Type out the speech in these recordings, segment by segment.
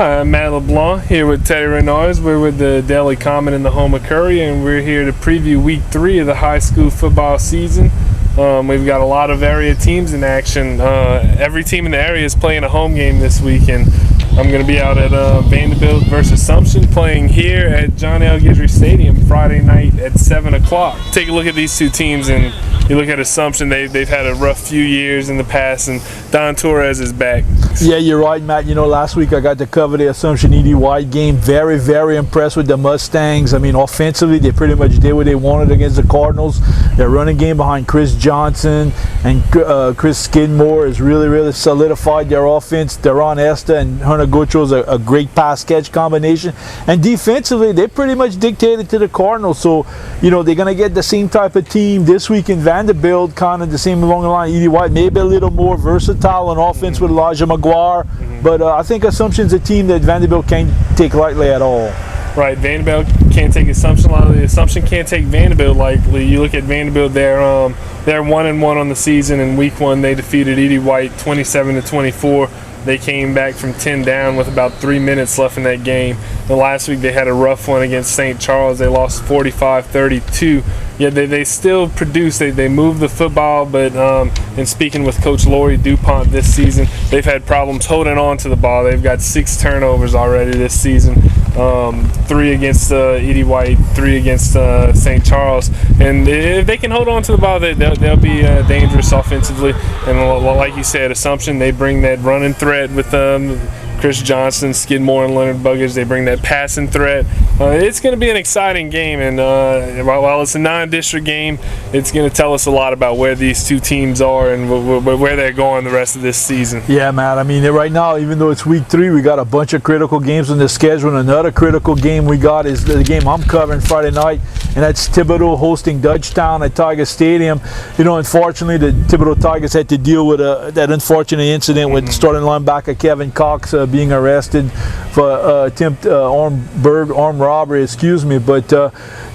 Hi, I'm Matt LeBlanc here with Teddy Renards. We're with the Daily Comment in the home of Curry, and we're here to preview Week 3 of the high school football season. We've got a lot of area teams in action. Every team in the area is playing a home game this week, and I'm going to be out at Vandebilt versus Assumption, playing here at John L. Guidry Stadium Friday night at 7 o'clock. Take a look at these two teams, and you look at Assumption, they've had a rough few years in the past, and Don Torres is back. Yeah, you're right, Matt. You know, last week I got to cover the Assumption ED White game. Very, very impressed with the Mustangs. I mean, offensively, they pretty much did what they wanted against the Cardinals. Their running game behind Chris Johnson and Chris Skidmore has really, really solidified their offense. Deron Esther and Hunter Gutro is a great pass-catch combination. And defensively, they pretty much dictated to the Cardinals. So, you know, they're going to get the same type of team this week in Vandebilt, kind of the same along the line. ED White, maybe a little more versatile on offense with Elijah McGuire. But I think Assumption's a team that Vandebilt can't take lightly at all. Right, Vandebilt can't take Assumption lightly. Assumption can't take Vandebilt lightly. You look at Vandebilt; they're 1-1 on the season. In Week 1, they defeated ED White 27-24. They came back from 10 down with about 3 minutes left in that game. And last week they had a rough one against St. Charles. They lost 45-32. Yeah, they still produce. They move the football, but in speaking with Coach Lori DuPont this season, they've had problems holding on to the ball. They've got 6 turnovers already this season. 3 against ED White, 3 against St. Charles. And if they can hold on to the ball, they'll be dangerous offensively. And like you said, Assumption, they bring that running threat with Chris Johnson, Skidmore, and Leonard Buggage. They bring that passing threat. It's going to be an exciting game, and while it's a non-district game, it's going to tell us a lot about where these two teams are and where they're going the rest of this season. Yeah, Matt. I mean, right now, even though it's Week 3, we got a bunch of critical games on the schedule. And another critical game we got is the game I'm covering Friday night, and that's Thibodaux hosting Dutchtown at Tiger Stadium. You know, unfortunately, the Thibodaux Tigers had to deal with that unfortunate incident with starting linebacker Kevin Cox being arrested for attempt armed robbery, but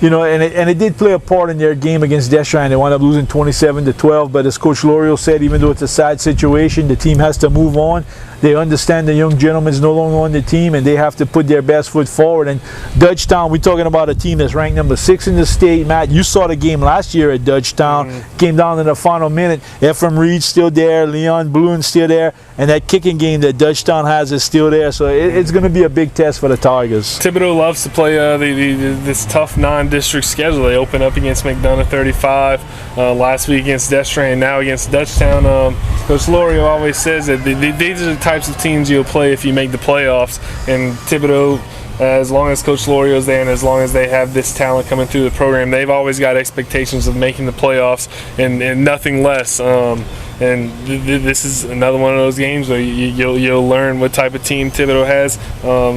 you know, and it did play a part in their game against Deschamps. They wound up losing 27-12, but as Coach Lorio said, even though it's a sad situation, the team has to move on. They understand the young gentleman's no longer on the team, and they have to put their best foot forward. And Dutchtown, we're talking about a team that's ranked number 6 in the state. Matt, you saw the game last year at Dutchtown. Came down in the final minute. Ephraim Reed's still there. Leon Bluen's still there. And that kicking game that Dutchtown has is still there. So it's going to be a big test for the Tigers. Thibodaux loves to play this tough non-district schedule. They open up against McDonough 35 last week against Deschamps, and now against Dutchtown. Coach Lorio always says that these are the types of teams you'll play if you make the playoffs. And Thibodaux, as long as Coach Lorio's there and as long as they have this talent coming through the program, they've always got expectations of making the playoffs and nothing less. And this is another one of those games where you'll learn what type of team Thibodaux has.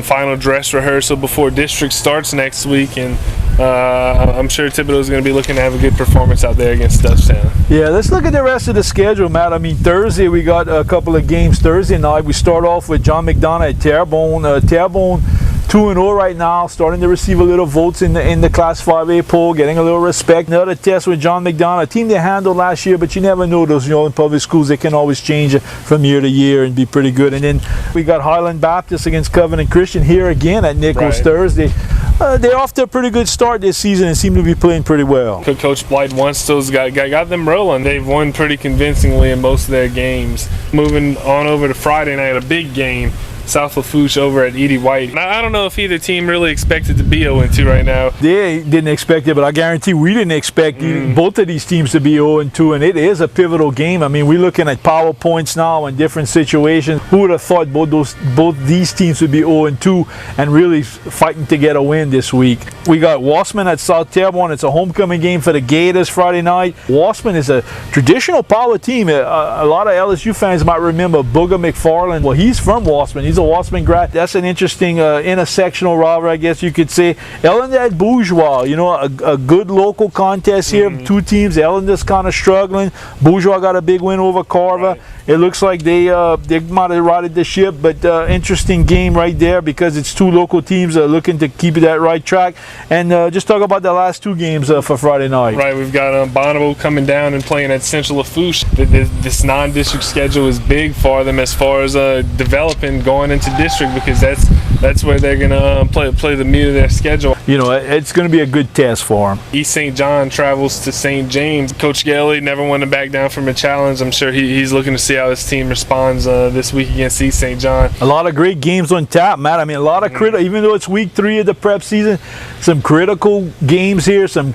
Final dress rehearsal before district starts next week, and I'm sure Thibodaux is going to be looking to have a good performance out there against Dutchtown. Yeah, let's look at the rest of the schedule, Matt. I mean, Thursday we got a couple of games. Thursday night we start off with John McDonough at Terrebonne. Terrebonne 2-0 right now, starting to receive a little votes in the Class 5A poll, getting a little respect. Another test with John McDonough, a team they handled last year, but you never know those, you know, in public schools, they can always change it from year to year and be pretty good. And then we got Highland Baptist against Covenant Christian here again at Nichols Thursday. They're off to a pretty good start this season and seem to be playing pretty well. Coach Blight Wunstle's got them rolling. They've won pretty convincingly in most of their games. Moving on over to Friday night, a big game. South Lafourche over at ED White. Now, I don't know if either team really expected to be 0-2 right now. They didn't expect it, but I guarantee we didn't expect both of these teams to be 0-2, and it is a pivotal game. I mean, we're looking at power points now in different situations. Who would have thought both these teams would be 0-2 and really fighting to get a win this week? We got Wassman at South Terrebonne. It's a homecoming game for the Gators Friday night. Wassman is a traditional power team. A lot of LSU fans might remember Booger McFarland. Well, he's from Wassman. He's a Wassman grad. That's an interesting intersectional rivalry, I guess you could say. Ellender at Bourgeois, you know, a good local contest here. Two teams. Ellender's kind of struggling. Bourgeois got a big win over Carver. It looks like they might have righted the ship, but interesting game right there because it's two local teams looking to keep that right track. And just talk about the last two games for Friday night. Right, we've got Bonneville coming down and playing at Central Lafourche. This non-district schedule is big for them as far as developing going into district, because that's that's where they're going to play the meat of their schedule. You know, it's going to be a good test for them. East St. John travels to St. James. Coach Gelly never wanted to back down from a challenge. I'm sure he's looking to see how his team responds this week against East St. John. A lot of great games on tap, Matt. I mean, a lot of even though it's week 3 of the prep season, some critical games here, some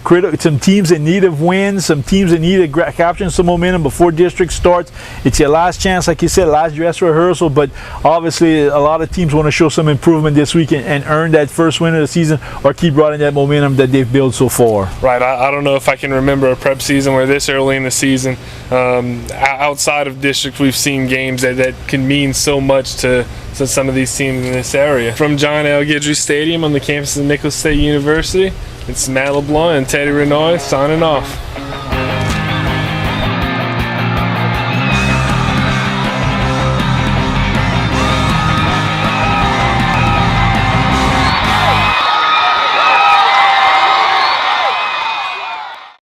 teams in need of wins, some teams in need of capturing some momentum before district starts. It's your last chance, like you said, last dress rehearsal, but obviously a lot of teams want to show some improvement this week and earn that first win of the season or keep riding that momentum that they've built so far. Right. I don't know if I can remember a prep season where this early in the season, outside of district, we've seen games that can mean so much to some of these teams in this area. From John L. Guidry Stadium on the campus of Nicholas State University, it's Matt LeBlanc and Teddy Renoy signing off.